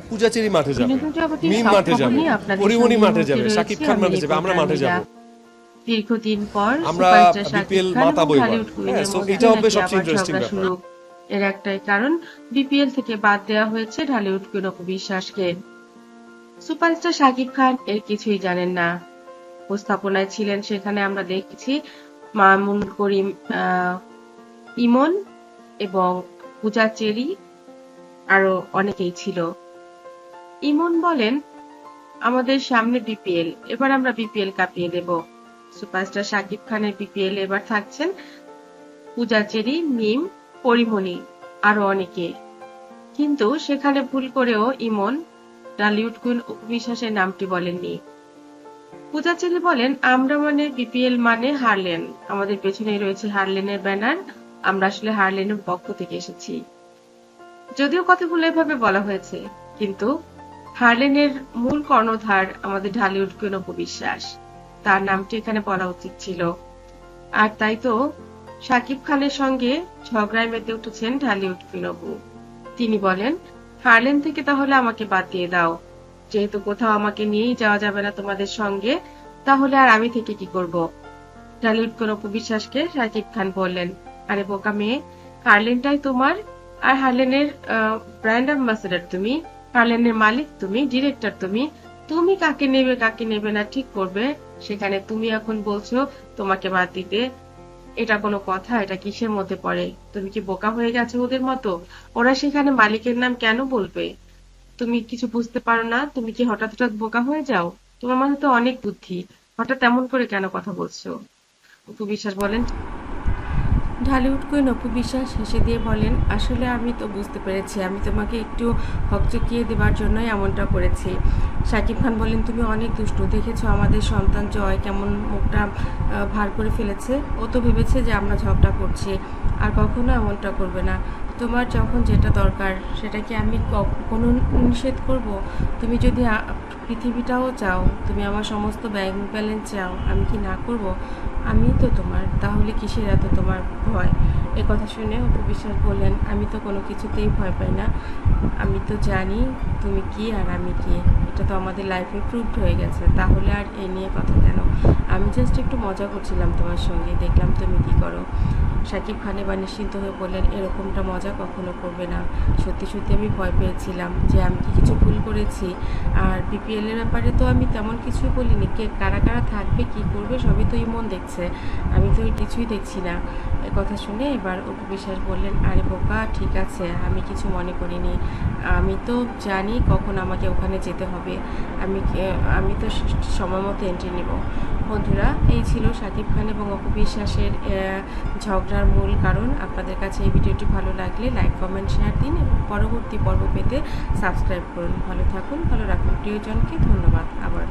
পূজাচেরি মাঠে যাবে, বিনোদন জগতের মিম সব মাঠে খবর যাবে, নিয়ে আপনাদের পরিমণি সঙ্গে মাঠে মুহূর্তে যাবে, রয়েছি শাকিব খান আমি মাঠে যাবে, রিপোর্টার আমরা মাঠে নীলা। যাব, দীর্ঘদিন পর আমরা সুপারস্টার শাকিব বিপিএল খান এবং মাতাবো এবার। ঢালিউড হ্যাঁ, কুইনের সো মধ্যে এটা হবে নাকি সবচেয়ে আবার ইন্টারেস্টিং ঝগড়া ব্যাপার। শুরু। এর একটাই কারণ, বিপিএল থেকে বাদ দেওয়া হয়েছে ঢালিউড কুইন অপু বিশ্বাসকে। সুপারস্টার শাকিব খান এর কিছুই জানেন না। উপস্থাপনায় ছিলেন সেখানে আমরা দেখেছি মামুন করিম, ইমন এবং পূজা চেরি, আরো অনেকেই ছিল। ইমন বলেন, আমাদের সামনে বিপিএল, এবার আমরা বিপিএল কাঁপিয়ে দেব। সুপারস্টার শাকিব খানের বিপিএল এবার থাকছেন পূজা চেরি, মিম, পরিমণি, আরো অনেকে। কিন্তু সেখানে ভুল করেও ইমন ঢালিউড কুইন অপু বিশ্বাসের নামটি বলেননি। পূজা চেরি বলেন, আমরা মানে বিপিএল মানে হারলেন, আমাদের পেছনেই রয়েছে হারলেনের ব্যানার, আমরা আসলে হারলেনের পক্ষ থেকে এসেছি। যদিও কথাগুলো এভাবে বলা হয়েছে, কিন্তু হারলেনের মূল কর্ণধার আমাদের ঢালিউড কুইন অপু বিশ্বাস, তার নামটি এখানে বলা উচিত ছিল। আর তাই তো শাকিব খানের সঙ্গে ঝগড়ায় মেতে উঠেছেন ঢালিউড কুইন অপু। তিনি বলেন, হারলেন থেকে তাহলে আমাকে বাদ দিয়ে দাও, যেহেতু কোথাও আমাকে নিয়েই যাওয়া যাবে না তোমাদের সঙ্গে, তাহলে আর আমি থেকে কি করব। ঢালিউড কুইন অপু বিশ্বাসকে শাকিব খান বললেন, আরে বোকা মেয়ে, হারলেনটাই তোমার, আর হারলেনের ব্র্যান্ড অ্যাম্বাসেডর তুমি, হারলেনের মালিক তুমি, ডিরেক্টর তুমি, তুমি কাকে নেবে কাকে নেবে না ঠিক করবে, সেখানে তুমি এখন বলছো তোমাকে বাদ দিতে। এটা কোনো কথা? এটা কিসের মধ্যে পড়ে? তুমি কি বোকা হয়ে গেছো ওদের মতো? ওরা সেখানে মালিকের নাম কেন বলবে? তুমি কিছু বুঝতে পারো না? তুমি কি হঠাৎ হঠাৎ বোকা হয়ে যাও? তোমার মাথায় তো অনেক বুদ্ধি, হঠাৎ এমন করে কেন কথা বলছো? অপু বিশ্বাস বলেন, ঢালিউড কুইন অপু বিশ্বাস হেসে দিয়ে বলেন, আসলে আমি তো বুঝতে পেরেছি, আমি তোমাকে একটু হকচকিয়ে দেবার জন্যই এমনটা করেছি। শাকিব খান বলেন, তুমি অনেক দুষ্টু, দেখেছো আমাদের সন্তান জয় কেমন মুখটা ভার করে ফেলেছে, ও তো ভেবেছে যে আমরা ঝগড়া করছি, আর কখনো এমনটা করবে না। তোমার যখন যেটা দরকার সেটা কি আমি কোনো নিষেধ করব? তুমি যদি পৃথিবীটাও চাও, তুমি আমার সমস্ত ব্যাংক ব্যালেন্স চাও, আমি কি না করব? আমি তো তোমার, তাহলে কিসের এত তোমার ভয়? এ কথা শুনে অপু বিশ্বাস বললেন, আমি তো কোনো কিছুতেই ভয় পাই না, আমি তো জানি তুমি কি আর আমি কি, এটা তো আমাদের লাইফে প্রুভড হয়ে গেছে, তাহলে আর এ নিয়ে কথা কেন? আমি জাস্ট একটু মজা করছিলাম তোমার সঙ্গে, দেখলাম তুমি কি করো। শাকিব খান এবার নিশ্চিন্ত হয়ে বললেন, এরকমটা মজা কখনো করবে না, সত্যি সত্যি আমি ভয় পেয়েছিলাম যে আমি কি কিছু ভুল করেছি। আর বিপিএল এর ব্যাপারে তো আমি তেমন কিছুই বলিনি, কে কারা কারা থাকবে কি করবে সবই তো ইমন দেখছে, আমি তো কিছুই দেখছি না। এ কথা শুনে এবার অপু বিশ্বাস বললেন, আরে বোকা, ঠিক আছে, আমি কিছু মনে করিনি, আমি তো জানি কখন আমাকে ওখানে যেতে হবে, আমি তো সময় মতো এন্ট্রি নেব। বন্ধুরা, এই ছিল শাকিব খান এবং অপু বিশ্বাসের ঝগড়ার মূল কারণ। আপনাদের কাছে এই ভিডিওটি ভালো লাগলে লাইক, কমেন্ট, শেয়ার দিন এবং পরবর্তী পর্ব পেতে সাবস্ক্রাইব করুন। ভালো থাকুন, ভালো রাখুন প্রিয়জনকে। ধন্যবাদ আবার।